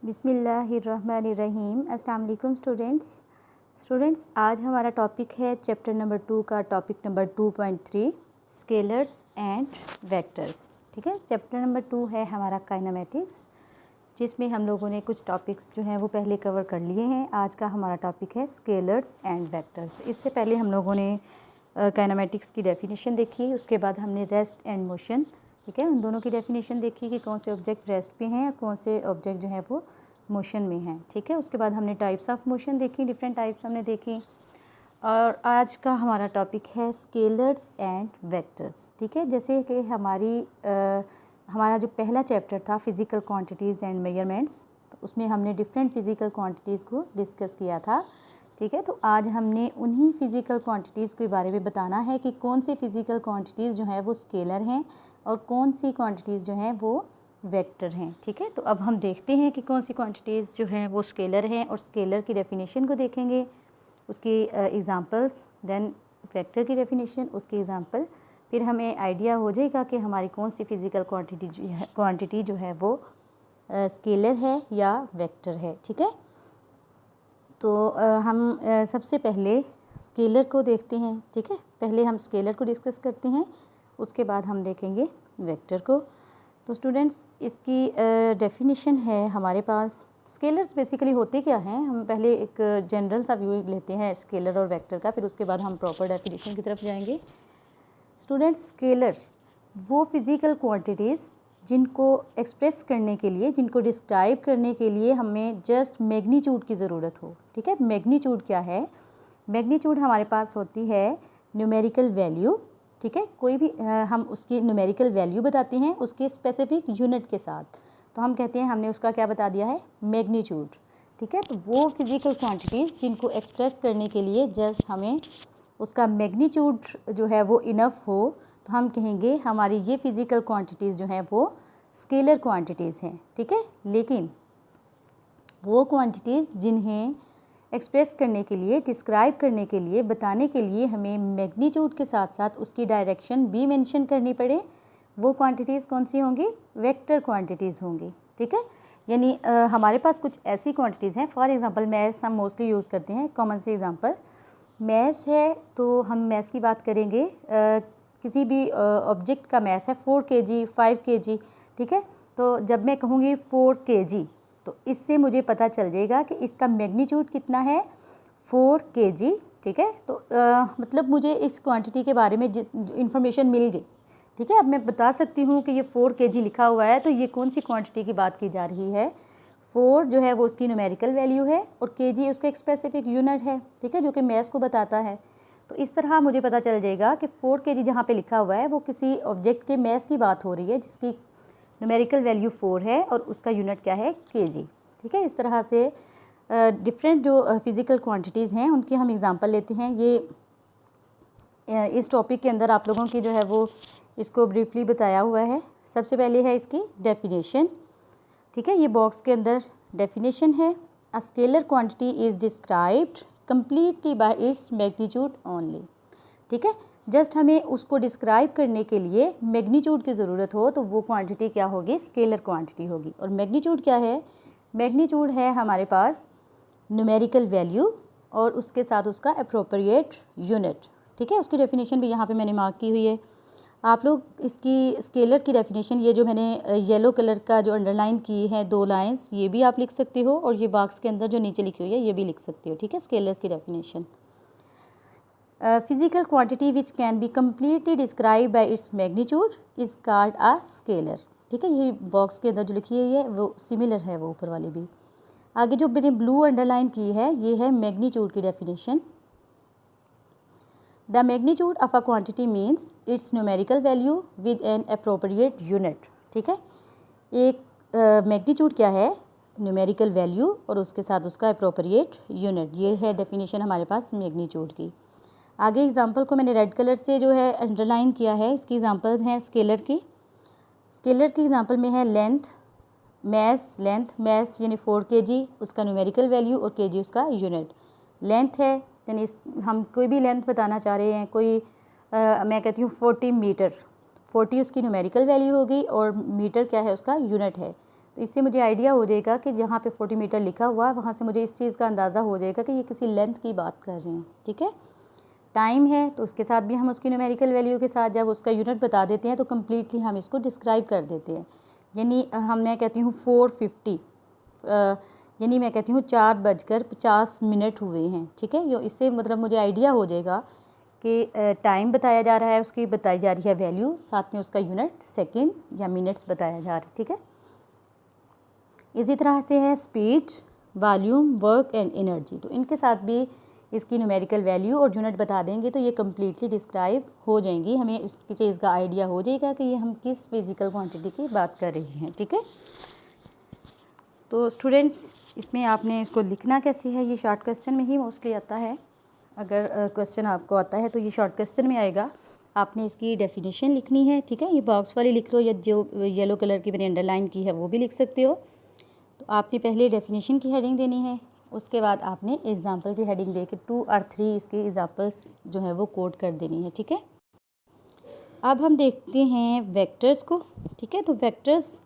बिस्मिल्लाहिर्रहमानिर्रहीम। अस्सलाम वालेकुम स्टूडेंट्स, आज हमारा टॉपिक है चैप्टर नंबर 2 का topic number 2.3 scalars and vectors. ठीक है, चैप्टर नंबर 2 है हमारा काइनेमेटिक्स, जिसमें हम लोगों ने कुछ टॉपिक्स जो हैं वो पहले कवर कर लिए हैं। आज का हमारा टॉपिक है स्केलर्स एंड वेक्टर्स। इससे पहले हम लोगों ने काइनेमेटिक्स की डेफिनेशन देखी, उसके बाद हमने रेस्ट एंड मोशन, ठीक है, उन दोनों की डेफिनेशन देखी कि कौन से ऑब्जेक्ट रेस्ट पे हैं और कौन से ऑब्जेक्ट जो है वो मोशन में हैं। ठीक है, उसके बाद हमने टाइप्स ऑफ मोशन देखी, डिफरेंट टाइप्स हमने देखी। और आज का हमारा टॉपिक है स्केलर्स एंड वेक्टर्स। ठीक है, जैसे कि हमारा जो पहला चैप्टर था फिज़िकल क्वांटिटीज़ एंड मेजरमेंट्स, तो उसमें हमने डिफरेंट फिज़िकल क्वांटिटीज़ को डिस्कस किया था। ठीक है, तो आज हमने उन्हीं फ़िज़िकल क्वांटिटीज़ के बारे में बताना है कि कौन सी फ़िज़िकल क्वांटिटीज़ जो है वो स्केलर हैं और कौन सी क्वांटिटीज़ जो हैं वो वेक्टर हैं। ठीक है, तो अब हम देखते हैं कि कौन सी क्वांटिटीज़ जो हैं वो स्केलर हैं और स्केलर की डेफिनेशन को देखेंगे, उसकी एग्ज़ाम्पल्स, देन वेक्टर की डेफिनेशन, उसकी एग्ज़ाम्पल, फिर हमें आइडिया हो जाएगा कि हमारी कौन सी फ़िज़िकल क्वांटिटी जो है वो स्केलर है या वेक्टर है। ठीक है, तो हम सबसे पहले स्केलर को देखते हैं। ठीक है, पहले हम स्केलर को डिस्कस करते हैं, उसके बाद हम देखेंगे वेक्टर को। तो स्टूडेंट्स, इसकी डेफिनेशन है हमारे पास। स्केलर्स बेसिकली होते क्या हैं, हम पहले एक जनरल सा व्यू लेते हैं स्केलर और वेक्टर का, फिर उसके बाद हम प्रॉपर डेफिनेशन की तरफ जाएंगे। स्टूडेंट्स, स्केलर वो फिज़िकल क्वांटिटीज़ जिनको एक्सप्रेस करने के लिए, जिनको डिस्क्राइब करने के लिए हमें जस्ट मैग्नीट्यूड की ज़रूरत हो। ठीक है, मैग्नीट्यूड क्या है? मैग्नीट्यूड हमारे पास होती है न्यूमेरिकल वैल्यू। ठीक है, कोई भी हम उसकी न्यूमेरिकल वैल्यू बताते हैं उसके स्पेसिफिक यूनिट के साथ, तो हम कहते हैं हमने उसका क्या बता दिया है, मैग्नीट्यूड। ठीक है, तो वो फिज़िकल क्वांटिटीज़ जिनको एक्सप्रेस करने के लिए जस्ट हमें उसका मैग्नीट्यूड जो है वो इनफ हो, तो हम कहेंगे हमारी ये फ़िज़िकल क्वांटिटीज़ जो हैं वो स्केलर क्वांटिटीज़ हैं। ठीक है, लेकिन वो क्वांटिटीज़ जिन्हें एक्सप्रेस करने के लिए, डिस्क्राइब करने के लिए, बताने के लिए हमें मैग्नीट्यूड के साथ साथ उसकी डायरेक्शन भी मेंशन करनी पड़े, वो क्वांटिटीज़ कौन सी होंगी? वेक्टर क्वांटिटीज़ होंगी। ठीक है, यानी हमारे पास कुछ ऐसी क्वांटिटीज़ हैं, फॉर एग्जांपल मैथ्स हम मोस्टली यूज़ करते हैं। कॉमन से एग्जांपल मैथ्स है, तो हम मैथ्स की बात करेंगे, किसी भी ऑब्जेक्ट का मैथ्स है 4 kg 5 kg। ठीक है, तो जब मैं कहूँगी 4 kg, तो इससे मुझे पता चल जाएगा कि इसका मैग्नीट्यूड कितना है, 4 kg। ठीक है, तो मतलब मुझे इस क्वांटिटी के बारे में इंफॉर्मेशन मिल गई। ठीक है, अब मैं बता सकती हूँ कि ये 4 kg लिखा हुआ है, तो ये कौन सी क्वांटिटी की बात की जा रही है। 4 जो है वो उसकी न्यूमेरिकल वैल्यू है और kg उसका एक स्पेसिफिक यूनिट है। ठीक है, जो कि मैथ्स को बताता है। तो इस तरह मुझे पता चल जाएगा कि 4 kg जहाँ पे लिखा हुआ है वो किसी ऑब्जेक्ट के मैथ्स की बात हो रही है जिसकी न्यूमेरिकल वैल्यू 4 है और उसका यूनिट क्या है, kg। ठीक है, इस तरह से डिफरेंट जो फिज़िकल क्वांटिटीज़ हैं उनकी हम एग्जांपल लेते हैं। ये इस टॉपिक के अंदर आप लोगों की जो है वो इसको ब्रीफली बताया हुआ है। सबसे पहले है इसकी डेफिनेशन। ठीक है, ये बॉक्स के अंदर डेफिनेशन है। A scalar quantity is described completely bye its magnitude only. ठीक है, जस्ट हमें उसको डिस्क्राइब करने के लिए मैग्नीट्यूड की ज़रूरत हो तो वो क्वांटिटी क्या होगी, स्केलर क्वांटिटी होगी। और मैग्नीट्यूड क्या है? मैग्नीट्यूड है हमारे पास न्यूमेरिकल वैल्यू और उसके साथ उसका अप्रोप्रिएट यूनिट। ठीक है, उसकी डेफिनेशन भी यहाँ पे मैंने मार्क की हुई है। आप लोग इसकी स्केलर की डेफिनेशन, ये जो मैंने येलो कलर का जो अंडरलाइन की है 2 लाइंस, ये भी आप लिख सकते हो और ये बॉक्स के अंदर जो नीचे लिखी हुई है ये भी लिख सकते हो। ठीक है, स्केलर्स की definition, physical quantity which can be completely describe by its magnitude is called a scalar. ठीक है, ये बॉक्स के अंदर जो लिखी हुई है वो सिमिलर है, वो ऊपर वाली भी। आगे जो मैंने ब्लू अंडरलाइन की है ये है मैग्नीट्यूड की definition. The magnitude of a quantity means it's numerical value with an appropriate unit. ठीक है, एक मैग्नीट्यूड क्या है, न्यूमेरिकल वैल्यू और उसके साथ उसका अप्रोप्रिएट यूनिट। ये है डेफिनेशन हमारे पास मैग्नीट्यूड की। आगे एग्जांपल को मैंने रेड कलर से जो है अंडरलाइन किया है, इसकी एग्जांपल्स हैं स्केलर की। स्केलर की एग्जांपल में है लेंथ, मैस, लेंथ मैस यानी 4 kg उसका न्यूमेरिकल वैल्यू और kg उसका यूनिट। लेंथ है यानी हम कोई भी लेंथ बताना चाह रहे हैं, कोई मैं कहती हूँ 40 मीटर, 40 उसकी न्यूमेरिकल वैल्यू होगी और मीटर क्या है, उसका यूनिट है। तो इससे मुझे आइडिया हो जाएगा कि जहाँ पे 40 मीटर लिखा हुआ है वहाँ से मुझे इस चीज़ का अंदाज़ा हो जाएगा कि ये किसी लेंथ की बात कर रहे हैं। ठीक है, टाइम है तो उसके साथ भी हम उसकी न्यूमेरिकल वैल्यू के साथ जब उसका यूनिट बता देते हैं तो कम्प्लीटली हम इसको डिस्क्राइब कर देते हैं। यानी मैं कहती हूँ 4:50, यानी मैं कहती हूँ 4:50 हुए हैं। ठीक है, इससे मतलब मुझे आइडिया हो जाएगा कि टाइम बताया जा रहा है, उसकी बताई जा रही है वैल्यू, साथ में उसका यूनिट सेकंड या मिनट्स बताया जा रहा है। ठीक है, इसी तरह से है speed, volume, work and energy. तो इनके साथ भी इसकी न्यूमेरिकल वैल्यू और यूनिट बता देंगे तो ये कम्प्लीटली डिस्क्राइब हो जाएंगी, हमें इसकी चीज़ का आइडिया हो जाएगा कि ये हम किस फिज़िकल क्वांटिटी की बात कर रहे हैं। ठीक है, तो स्टूडेंट्स इसमें आपने इसको लिखना कैसे है, ये शॉर्ट क्वेश्चन में ही मोस्टली आता है। अगर क्वेश्चन आपको आता है तो ये शॉर्ट क्वेश्चन में आएगा। आपने इसकी डेफिनेशन लिखनी है। ठीक है, ये बॉक्स वाली लिख लो या जो येलो कलर की मैंने अंडरलाइन की है वो भी लिख सकते हो। तो आपने पहले डेफिनेशन की हेडिंग देनी है, उसके बाद आपने एग्जाम्पल की हेडिंग दे के 2 और 3 इसके एग्जाम्पल्स जो है वो कोड कर देनी है। ठीक है, अब हम देखते हैं वेक्टर्स को। ठीक है, तो वेक्टर्स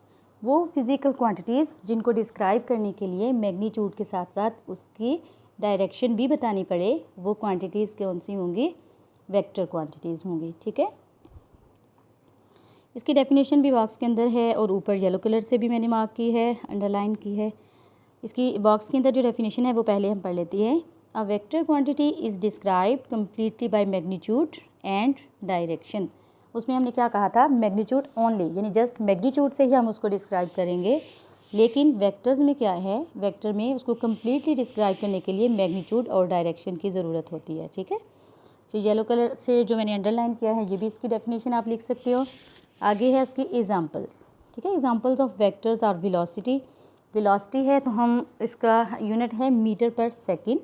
वो फिज़िकल क्वांटिटीज़ जिनको डिस्क्राइब करने के लिए मैग्नीट्यूड के साथ साथ उसकी डायरेक्शन भी बतानी पड़े, वो क्वांटिटीज़ कौन सी होंगी, वेक्टर क्वांटिटीज़ होंगी। ठीक है, इसकी डेफिनेशन भी बॉक्स के अंदर है और ऊपर येलो कलर से भी मैंने मार्क की है, अंडरलाइन की है। इसकी बॉक्स के अंदर जो डेफिनेशन है वो पहले हम पढ़ लेते हैं। A vector quantity is described completely by magnitude and direction. उसमें हमने क्या कहा था, मैग्नीट्यूड ओनली, यानी जस्ट मैग्नीट्यूड से ही हम उसको डिस्क्राइब करेंगे। लेकिन वेक्टर्स में क्या है, वेक्टर में उसको कम्प्लीटली डिस्क्राइब करने के लिए मैग्नीट्यूड और डायरेक्शन की ज़रूरत होती है। ठीक है, तो येलो कलर से जो मैंने अंडरलाइन किया है ये भी इसकी डेफिनेशन आप लिख सकते हो। आगे है उसकी एग्जाम्पल्स। ठीक है, examples of vectors are velocity, velocity है तो हम इसका यूनिट है मीटर पर सेकेंड।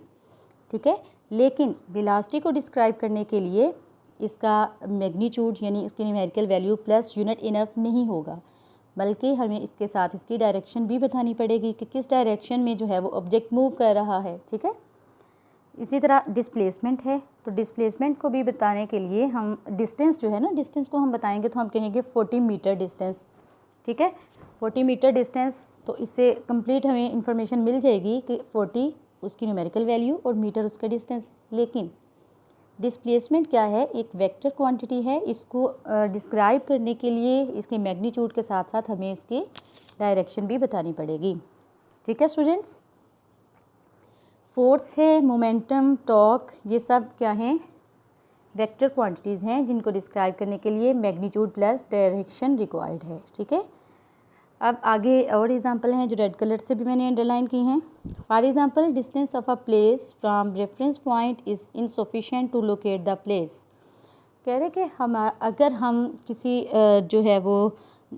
ठीक है, लेकिन वेलोसिटी को डिस्क्राइब करने के लिए इसका मैग्नीट्यूड यानी इसकी numerical value plus unit enough नहीं होगा, बल्कि हमें इसके साथ इसकी डायरेक्शन भी बतानी पड़ेगी कि किस डायरेक्शन में जो है वो ऑब्जेक्ट मूव कर रहा है। ठीक है, इसी तरह डिस्प्लेसमेंट है, तो डिस्प्लेसमेंट को भी बताने के लिए हम डिस्टेंस जो है ना, डिस्टेंस को हम बताएंगे तो हम कहेंगे 40 मीटर डिस्टेंस। ठीक है, 40 मीटर डिस्टेंस, तो इससे कंप्लीट हमें इंफॉर्मेशन मिल जाएगी कि 40 उसकी न्यूमेरिकल वैल्यू और मीटर उसका डिस्टेंस। लेकिन डिस्प्लेसमेंट क्या है, एक वेक्टर क्वांटिटी है, इसको डिस्क्राइब करने के लिए इसके मैग्नीट्यूड के साथ साथ हमें इसकी डायरेक्शन भी बतानी पड़ेगी। ठीक है स्टूडेंट्स, फोर्स है, मोमेंटम, टॉर्क, ये सब क्या हैं, वेक्टर क्वांटिटीज़ हैं जिनको डिस्क्राइब करने के लिए मैग्नीट्यूड प्लस डायरेक्शन रिक्वायर्ड है। ठीक है, अब आगे और एग्जांपल हैं जो रेड कलर से भी मैंने अंडरलाइन की हैं। For example, distance of a place from reference point is insufficient to locate the place. कह रहे कि हम अगर हम किसी जो है वो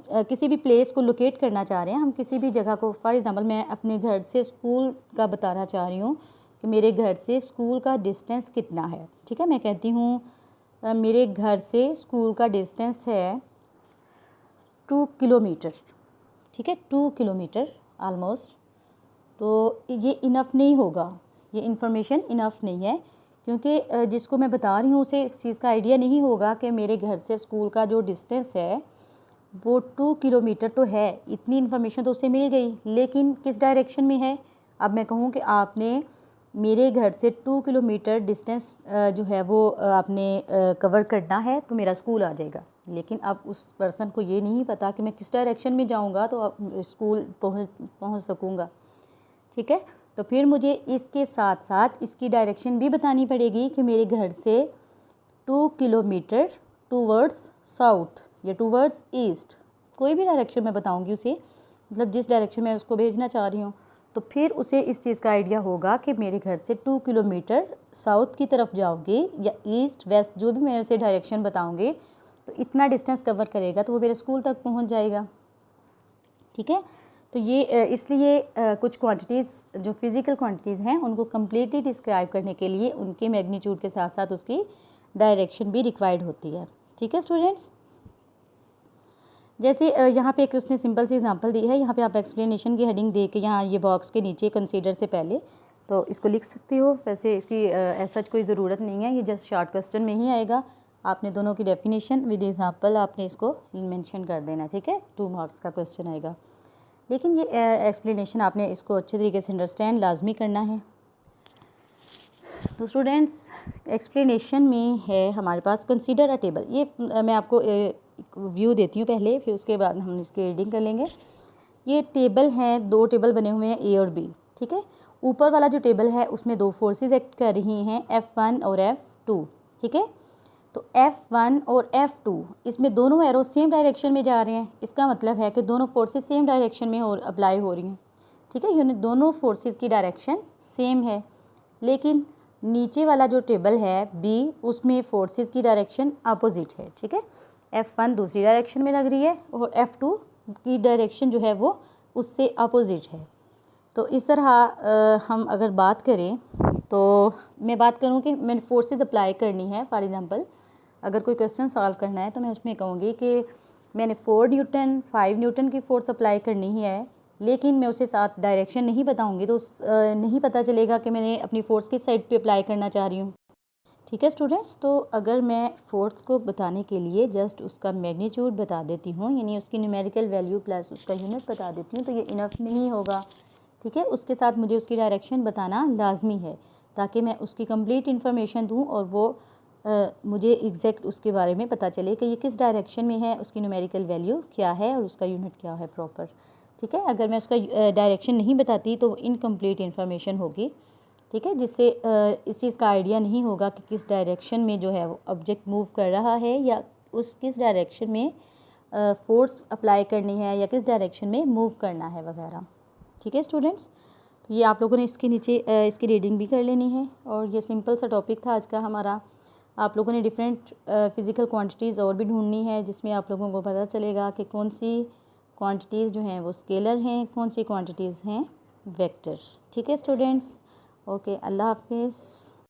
किसी भी प्लेस को लोकेट करना चाह रहे हैं, हम किसी भी जगह को, फॉर एग्जांपल मैं अपने घर से स्कूल का बताना चाह रही हूँ कि मेरे घर से स्कूल का डिस्टेंस कितना है। ठीक है, मैं कहती हूँ मेरे घर से स्कूल का डिस्टेंस है 2 किलोमीटर। ठीक है, 2 किलोमीटर आलमोस्ट। तो ये इनफ नहीं होगा, ये इन्फॉर्मेशन इनफ नहीं है, क्योंकि जिसको मैं बता रही हूँ उसे इस चीज़ का आइडिया नहीं होगा कि मेरे घर से स्कूल का जो डिस्टेंस है वो 2 किलोमीटर तो है, इतनी इन्फॉर्मेशन तो उसे मिल गई, लेकिन किस डायरेक्शन में है। अब मैं कहूँ कि आपने मेरे घर से 2 किलोमीटर डिस्टेंस जो है वो आपने कवर करना है तो मेरा स्कूल आ जाएगा, लेकिन अब उस पर्सन को ये नहीं पता कि मैं किस डायरेक्शन में जाऊँगा तो अब स्कूल पहुँच सकूँगा। ठीक है, तो फिर मुझे इसके साथ साथ इसकी डायरेक्शन भी बतानी पड़ेगी कि मेरे घर से 2 किलोमीटर टूवर्ड्स साउथ या टूवर्ड्स ईस्ट, कोई भी डायरेक्शन मैं बताऊंगी उसे, मतलब जिस डायरेक्शन में उसको भेजना चाह रही हूँ, तो फिर उसे इस चीज़ का आइडिया होगा कि मेरे घर से 2 किलोमीटर साउथ की तरफ जाऊँगी या ईस्ट वेस्ट, जो भी मैं उसे डायरेक्शन बताऊँगी तो इतना डिस्टेंस कवर करेगा तो वो मेरे स्कूल तक पहुँच जाएगा। ठीक है, तो ये इसलिए कुछ क्वांटिटीज़ जो फिज़िकल क्वांटिटीज़ हैं उनको कम्प्लीटली डिस्क्राइब करने के लिए उनके मैग्नीट्यूड के साथ साथ उसकी डायरेक्शन भी रिक्वायर्ड होती है। ठीक है स्टूडेंट्स, जैसे यहाँ पे एक उसने सिंपल सी एग्जांपल दी है, यहाँ पे आप एक्सप्लेनेशन की हेडिंग दे के यहाँ ये बॉक्स के नीचे कंसीडर से पहले तो इसको लिख सकती हो। वैसे इसकी ऐसा कोई ज़रूरत नहीं है, ये जस्ट शॉर्ट क्वेश्चन में ही आएगा। आपने दोनों की डेफिनेशन विद एग्जांपल आपने इसको मेंशन कर देना। ठीक है, 2 मार्क्स का क्वेश्चन आएगा। लेकिन ये एक्सप्लेनेशन आपने इसको अच्छे तरीके से अंडरस्टैंड लाजमी करना है। तो स्टूडेंट्स एक्सप्लेनेशन में है हमारे पास कंसीडर अ टेबल। ये मैं आपको व्यू देती हूँ पहले, फिर उसके बाद हम इसकी रीडिंग कर लेंगे। ये टेबल हैं, दो टेबल बने हुए हैं ए और बी, ठीक है। ऊपर वाला जो टेबल है उसमें दो फोर्सेस एक्ट कर रही हैं, F1 और F2, ठीक है। तो F1 और F2 इसमें दोनों एरो सेम डायरेक्शन में जा रहे हैं। इसका मतलब है कि दोनों फोर्सेस सेम डायरेक्शन में अप्लाई हो रही हैं, ठीक है। यानी दोनों फोर्सेस की डायरेक्शन सेम है। लेकिन नीचे वाला जो टेबल है बी, उसमें फोर्सेस की डायरेक्शन अपोजिट है, ठीक है। F1 दूसरी डायरेक्शन में लग रही है और F2 की डायरेक्शन जो है वो उससे अपोजिट है। तो इस तरह हम अगर बात करें तो मैं बात करूं कि मैंने फोर्सेस अप्लाई करनी है। फॉर एग्जांपल अगर कोई क्वेश्चन सॉल्व करना है तो मैं उसमें कहूँगी कि मैंने 4 न्यूटन 5 न्यूटन की फोर्स अप्लाई करनी ही है, लेकिन मैं उसे साथ डायरेक्शन नहीं बताऊँगी तो नहीं पता चलेगा कि मैंने अपनी फोर्स किस साइड पे अप्लाई करना चाह रही हूँ, ठीक है स्टूडेंट्स। तो अगर मैं फोर्स को बताने के लिए जस्ट उसका मैग्नीट्यूड बता देती हूँ, यानी उसकी न्यूमेरिकल वैल्यू प्लस उसका यूनिट बता देती हूँ, तो ये इनफ नहीं होगा, ठीक है। उसके साथ मुझे उसकी डायरेक्शन बताना लाजमी है ताकि मैं उसकी कंप्लीट इन्फॉर्मेशन दूँ और वो मुझे एग्जैक्ट उसके बारे में पता चले कि ये किस डायरेक्शन में है, उसकी न्यूमेरिकल वैल्यू क्या है और उसका यूनिट क्या है प्रॉपर, ठीक है। अगर मैं उसका डायरेक्शन नहीं बताती तो इनकम्प्लीट इन्फॉर्मेशन होगी, ठीक है, जिससे इस चीज़ का आइडिया नहीं होगा कि किस डायरेक्शन में जो है वो ऑब्जेक्ट मूव कर रहा है या उस किस डायरेक्शन में फोर्स अप्लाई करनी है या किस डायरेक्शन में मूव करना है वगैरह, ठीक है स्टूडेंट्स। तो ये आप लोगों ने इसके नीचे इसकी रीडिंग भी कर लेनी है। और ये सिंपल सा टॉपिक था आज का हमारा। आप लोगों ने डिफरेंट फ़िज़िकल क्वांटिटीज़ और भी ढूंढनी है जिसमें आप लोगों को पता चलेगा कि कौन सी क्वांटिटीज़ जो हैं वो स्केलर हैं, कौन सी क्वांटिटीज़ हैं वेक्टर, ठीक है स्टूडेंट्स। ओके, अल्लाह हाफिज़।